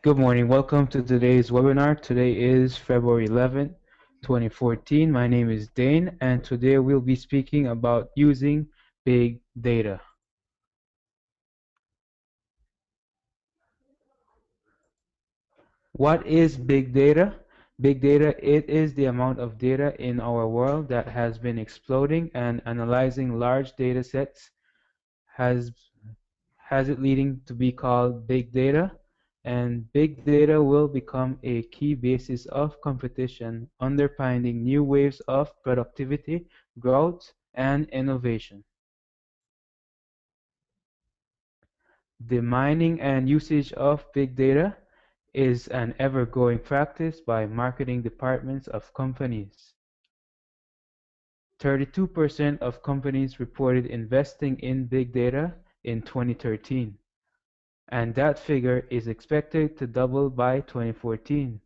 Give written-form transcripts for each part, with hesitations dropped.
Good morning. Welcome to today's webinar. Today is February 11th, 2014. My name is Dane, and today we'll be speaking about using big data. What is big data? Big data, it is the amount of data in our world that has been exploding, and analyzing large data sets has it leading to be called big data, and big data will become a key basis of competition, underpinning new waves of productivity, growth, and innovation. The mining and usage of big data is an ever-growing practice by marketing departments of companies. 32% of companies reported investing in big data in 2013. And that figure is expected to double by 2014.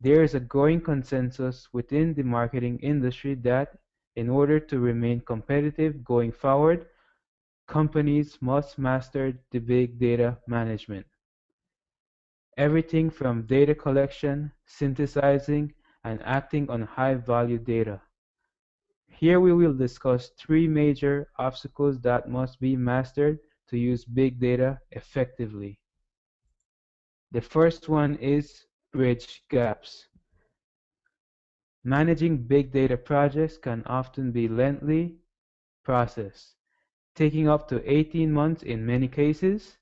There is a growing consensus within the marketing industry that, in order to remain competitive going forward, companies must master the big data management. Everything from data collection, synthesizing, and acting on high-value data. Here we will discuss three major obstacles that must be mastered to use big data effectively. The first one is bridge gaps. Managing big data projects can often be a lengthy process, taking up to 18 months in many cases.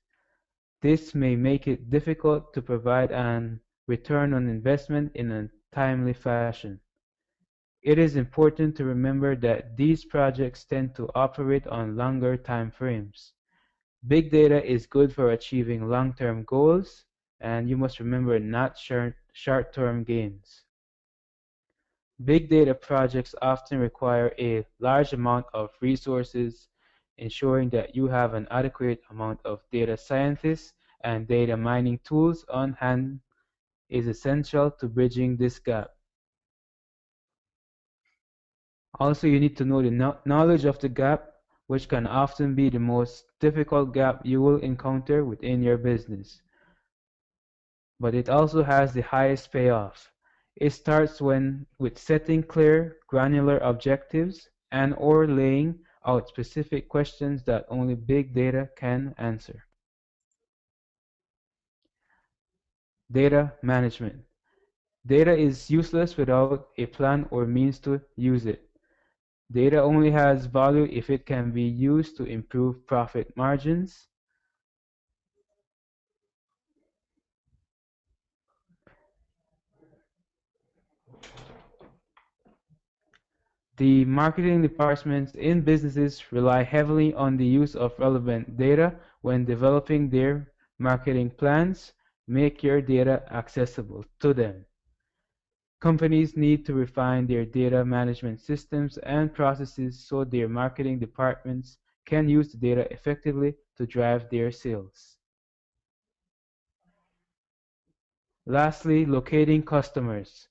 This may make it difficult to provide an return on investment in a timely fashion. It is important to remember that these projects tend to operate on longer time frames. Big data is good for achieving long-term goals, and you must remember not short-term gains. Big data projects often require a large amount of resources. Ensuring that you have an adequate amount of data scientists and data mining tools on hand is essential to bridging this gap. Also, you need to know the knowledge of the gap, which can often be the most difficult gap you will encounter within your business. But it also has the highest payoff. It starts with setting clear, granular objectives and/or laying out specific questions that only big data can answer. Data management. Data is useless without a plan or means to use it. Data only has value if it can be used to improve profit margins. The marketing departments in businesses rely heavily on the use of relevant data when developing their marketing plans. Make your data accessible to them. Companies need to refine their data management systems and processes so their marketing departments can use the data effectively to drive their sales. Lastly, locating customers.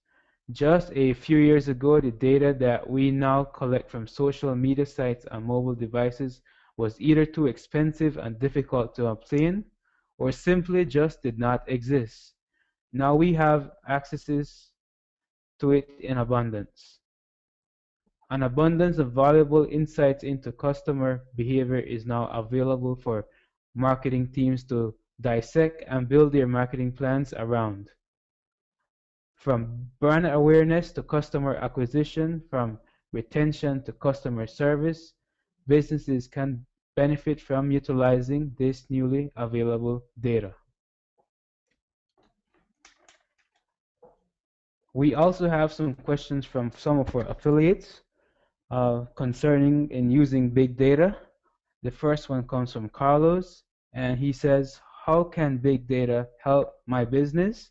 Just a few years ago, the data that we now collect from social media sites and mobile devices was either too expensive and difficult to obtain, or simply just did not exist. Now we have access to it in abundance. An abundance of valuable insights into customer behavior is now available for marketing teams to dissect and build their marketing plans around. From brand awareness to customer acquisition, from retention to customer service, businesses can benefit from utilizing this newly available data. We also have some questions from some of our affiliates concerning in using big data. The first one comes from Carlos, and he says, how can big data help my business?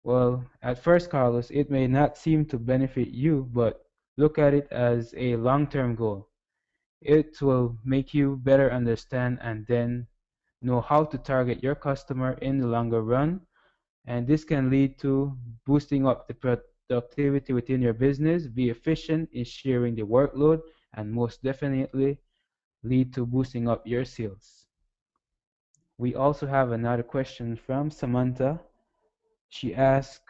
Well, at first, Carlos, it may not seem to benefit you, but look at it as a long-term goal. It will make you better understand and then know how to target your customer in the longer run, and this can lead to boosting up the productivity within your business, be efficient in sharing the workload, and most definitely lead to boosting up your sales. We also have another question from Samantha. She asked,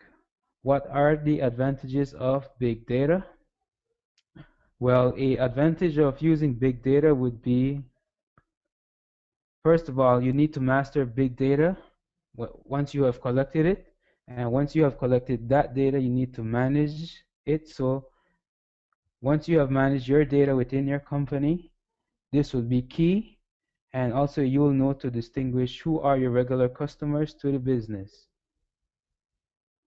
what are the advantages of big data? Well, a advantage of using big data would be, first of all, you need to master big data once you have collected it. And once you have collected that data, you need to manage it. So once you have managed your data within your company, this will be key. And also you will know to distinguish who are your regular customers to the business.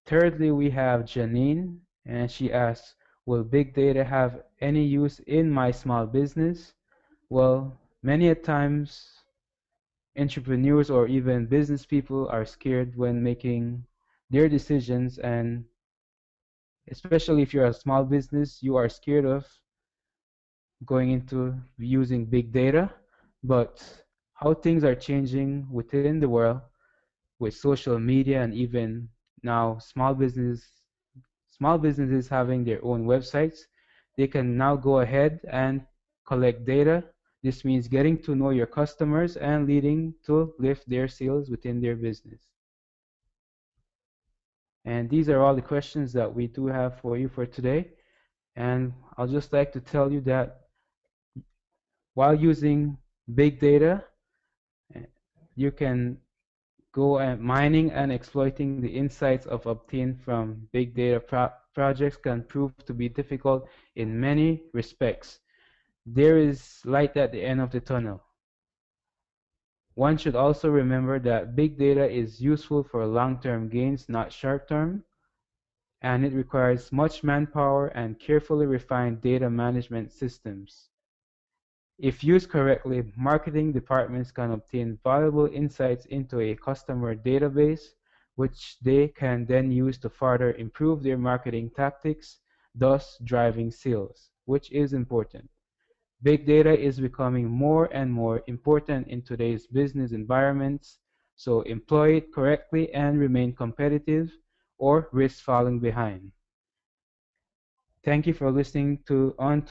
Thirdly, we have Janine, and she asks, will big data have any use in my small business? Well, many a times entrepreneurs or even business people are scared when making their decisions, and especially if you're a small business, you are scared of going into using big data. But how things are changing within the world with social media, and even now small businesses having their own websites, they can now go ahead and collect data. This means getting to know your customers and leading to lift their sales within their business. And these are all the questions that we do have for you for today. And I'll just like to tell you that while using big data, you can go and mining and exploiting the insights of obtained from big data projects can prove to be difficult in many respects. There is light at the end of the tunnel. One should also remember that big data is useful for long-term gains, not short-term, and it requires much manpower and carefully refined data management systems. If used correctly, marketing departments can obtain valuable insights into a customer database, which they can then use to further improve their marketing tactics, thus driving sales, which is important. Big data is becoming more and more important in today's business environments, so employ it correctly and remain competitive or risk falling behind. Thank you for listening to On to